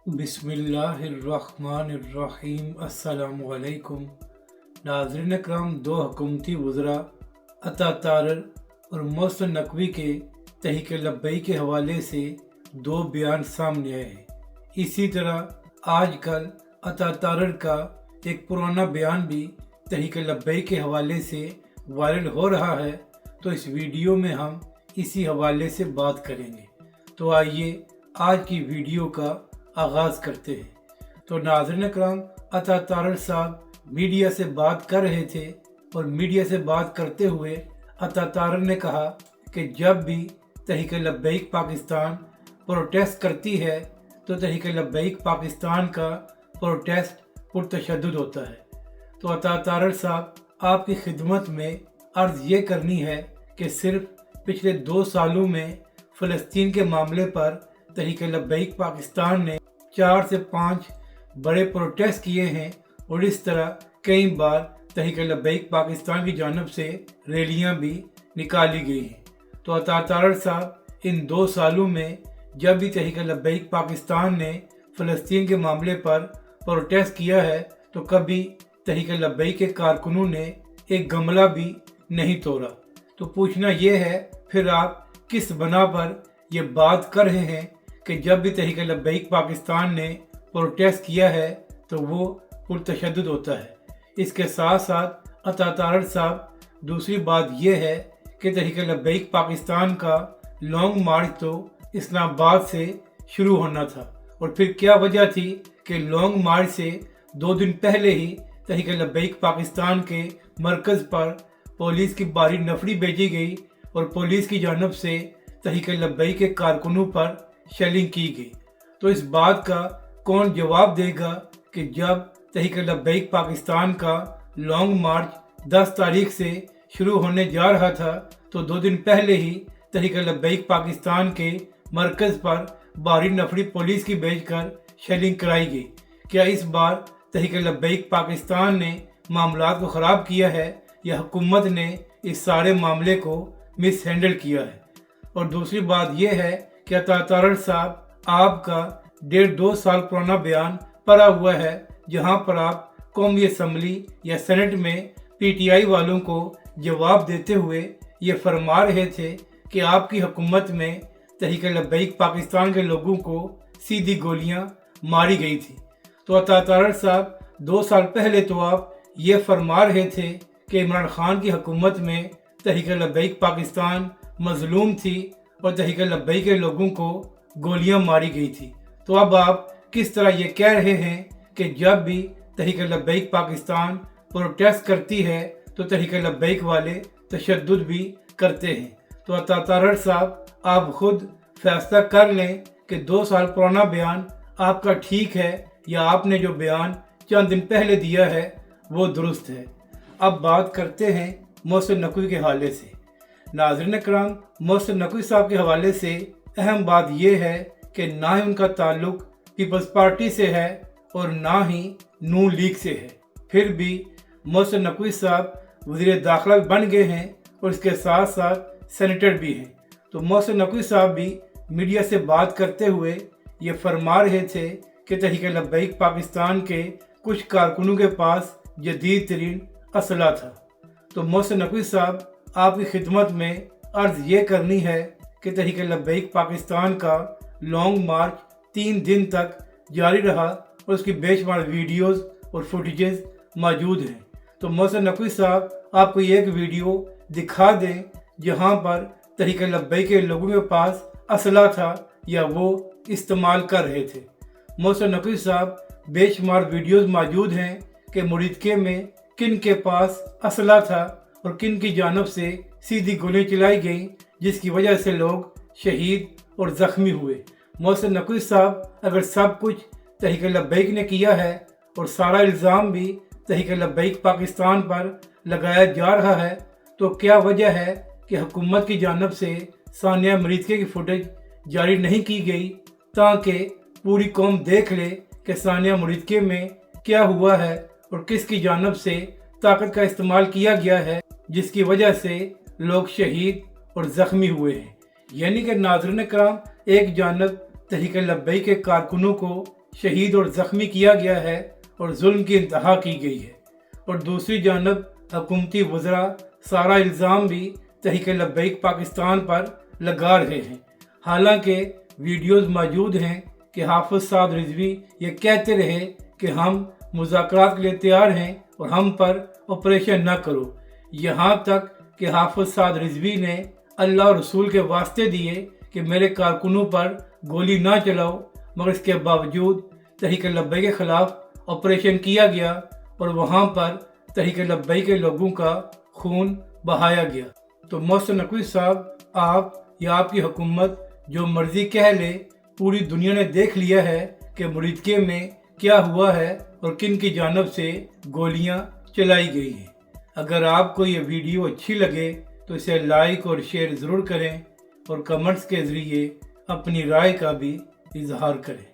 बिस्मिल्लाहिर्रहमानिर्रहीम। अस्सलामुअलैकुम। नाज़रीन अकराम, दो हुकूमती वज़रा अता तारर और मोहसिन नकवी के तहरीक लब्बैक के हवाले से दो बयान सामने आए हैं। इसी तरह आजकल अता तारर का एक पुराना बयान भी तहरीक लब्बैक के हवाले से वायरल हो रहा है, तो इस वीडियो में हम इसी हवाले से बात करेंगे। तो आइए आज की वीडियो का आगाज़ करते हैं। तो नाज़रीन अकराम, अता तारर साहब मीडिया से बात कर रहे थे और मीडिया से बात करते हुए अता तारर ने कहा कि जब भी तहरीक लब्बैक पाकिस्तान प्रोटेस्ट करती है तो तहरीक लब्बैक पाकिस्तान का प्रोटेस्ट पुरतशद्दुद होता है। तो अता तारर साहब, आपकी खिदमत में अर्ज़ ये करनी है कि सिर्फ पिछले 2 सालों में फ़लस्तीन के मामले पर तहरीक लब्बैक पाकिस्तान ने 4 से 5 बड़े प्रोटेस्ट किए हैं और इस तरह कई बार तहरीक लब्बैक पाकिस्तान की जानिब से रैलियां भी निकाली गई हैं। तो अता तारर साहब, इन 2 सालों में जब भी तहरीक लब्बैक पाकिस्तान ने फ़लस्तीन के मामले पर प्रोटेस्ट किया है तो कभी तहरीक लब्बैक के कारकुनों ने एक गमला भी नहीं तोड़ा। तो पूछना ये है, फिर आप किस बना पर यह बात कर रहे हैं कि जब भी तहरीक लब्बैक पाकिस्तान ने प्रोटेस्ट किया है तो वो पुरतशद्दुद होता है। इसके साथ साथ अता तारर साहब, दूसरी बात यह है कि तहरीक लब्बैक पाकिस्तान का लॉन्ग मार्च तो इस्लामाबाद से शुरू होना था, और फिर क्या वजह थी कि लॉन्ग मार्च से 2 दिन पहले ही तहरीक लब्बैक पाकिस्तान के मरकज़ पर पुलिस की भारी नफरी भेजी गई और पुलिस की जानिब से तहरीक लब्बैक के कारकुनों पर शेलिंग की गई। तो इस बात का कौन जवाब देगा कि जब तहरीक लब्बैक पाकिस्तान का लॉन्ग मार्च 10 तारीख से शुरू होने जा रहा था तो 2 दिन पहले ही तहरीक लब्बैक पाकिस्तान के मरकज़ पर भारी नफरी पुलिस की भेजकर शेलिंग कराई गई। क्या इस बार तहरीक लब्बैक पाकिस्तान ने मामलात को ख़राब किया है या हुकूमत ने इस सारे मामले को मिस हैंडल किया है? और दूसरी बात यह है कि अता तारर साहब, आपका 1.5-2 साल पुराना बयान पड़ा हुआ है जहां पर आप कौमी असम्बली या सेनेट में पीटीआई वालों को जवाब देते हुए ये फरमा रहे थे कि आपकी हुकूमत में तहरीक लब्बैक पाकिस्तान के लोगों को सीधी गोलियां मारी गई थी। तो अता तारर साहब, 2 साल पहले तो आप ये फरमा रहे थे कि इमरान खान की हुकूमत में तहरीक लब्बैक पाकिस्तान मजलूम थी और तहरीक लब्बैक के लोगों को गोलियां मारी गई थी। तो अब आप किस तरह ये कह रहे हैं कि जब भी तहरीक लब्बैक पाकिस्तान प्रोटेस्ट करती है तो तहरीक लब्बैक वाले तशद्दुद भी करते हैं? तो अता तारर साहब, आप खुद फैसला कर लें कि 2 साल पुराना बयान आपका ठीक है या आपने जो बयान चंद दिन पहले दिया है वो दुरुस्त है। अब बात करते हैं मोहसिन नकवी के हवाले से। नाज़रीन अकराम, मोहसिन नकवी साहब के हवाले से अहम बात यह है कि ना ही उनका ताल्लुक पीपल्स पार्टी से है और ना ही नून लीग से है। फिर भी मोहसिन नकवी साहब वज़ीर दाखिला बन गए हैं और इसके साथ साथ सेनेटर भी हैं। तो मोहसिन नकवी साहब भी मीडिया से बात करते हुए ये फरमा रहे थे कि तहरीक लब्बैक पाकिस्तान के कुछ कारकुनों के पास जदीद तरीन असला था। तो मोहसिन नकवी साहब, आपकी खिदमत में अर्ज़ ये करनी है कि तहरीक लब्बैक पाकिस्तान का लॉन्ग मार्च 3 दिन तक जारी रहा और उसकी बेशुमार वीडियोस और फुटेजेस मौजूद हैं। तो मोहसिन नकवी साहब, आपको एक वीडियो दिखा दें जहां पर तहरीक लब्बैक के लोगों के पास असला था या वो इस्तेमाल कर रहे थे। मोहसिन नकवी साहब, बेशुमार वीडियोस मौजूद हैं कि मुरीदके में किन के पास असला था और किन की जानिब से सीधी गोलियां चलाई गईं, जिसकी वजह से लोग शहीद और ज़ख्मी हुए। मोहसिन नकवी साहब, अगर सब कुछ तहरीक लब्बैक ने किया है और सारा इल्ज़ाम भी तहरीक लब्बैक पाकिस्तान पर लगाया जा रहा है, तो क्या वजह है कि हुकूमत की जानिब से सानिया मुरीदके की फुटेज जारी नहीं की गई ताकि पूरी कौम देख ले कि सानिया मुरीदके में क्या हुआ है और किसकी जानिब से ताकत का इस्तेमाल किया गया है, जिसकी वजह से लोग शहीद और ज़ख्मी हुए हैं। यानी कि नाज़रीन कराम, एक जानब तहरीक लब्बैक के कारकुनों को शहीद और ज़ख्मी किया गया है और जुल्म की इंतहा की गई है, और दूसरी जानब हुकूमती वज़रा सारा इल्ज़ाम भी तहरीक लब्बैक पाकिस्तान पर लगा रहे हैं। हालांकि वीडियोज़ मौजूद हैं कि हाफिज़ साद रिजवी ये कहते रहे कि हम मुज़ाकरात के लिए तैयार हैं और हम पर ऑपरेशन न करो। यहाँ तक कि हाफिज़ साद रिजवी ने अल्लाह और रसूल के वास्ते दिए कि मेरे कारकुनों पर गोली ना चलाओ, मगर इसके बावजूद तहरीक लब्बैक के ख़िलाफ़ ऑपरेशन किया गया और वहाँ पर तहरीक लब्बैक के लोगों का खून बहाया गया। तो मोहसिन नकवी साहब, आप या आपकी हुकूमत जो मर्ज़ी कह ले, पूरी दुनिया ने देख लिया है कि मुरीदके में क्या हुआ है और किन की जानब से गोलियां चलाई गई हैं। अगर आपको ये वीडियो अच्छी लगे तो इसे लाइक और शेयर ज़रूर करें और कमेंट्स के ज़रिए अपनी राय का भी इजहार करें।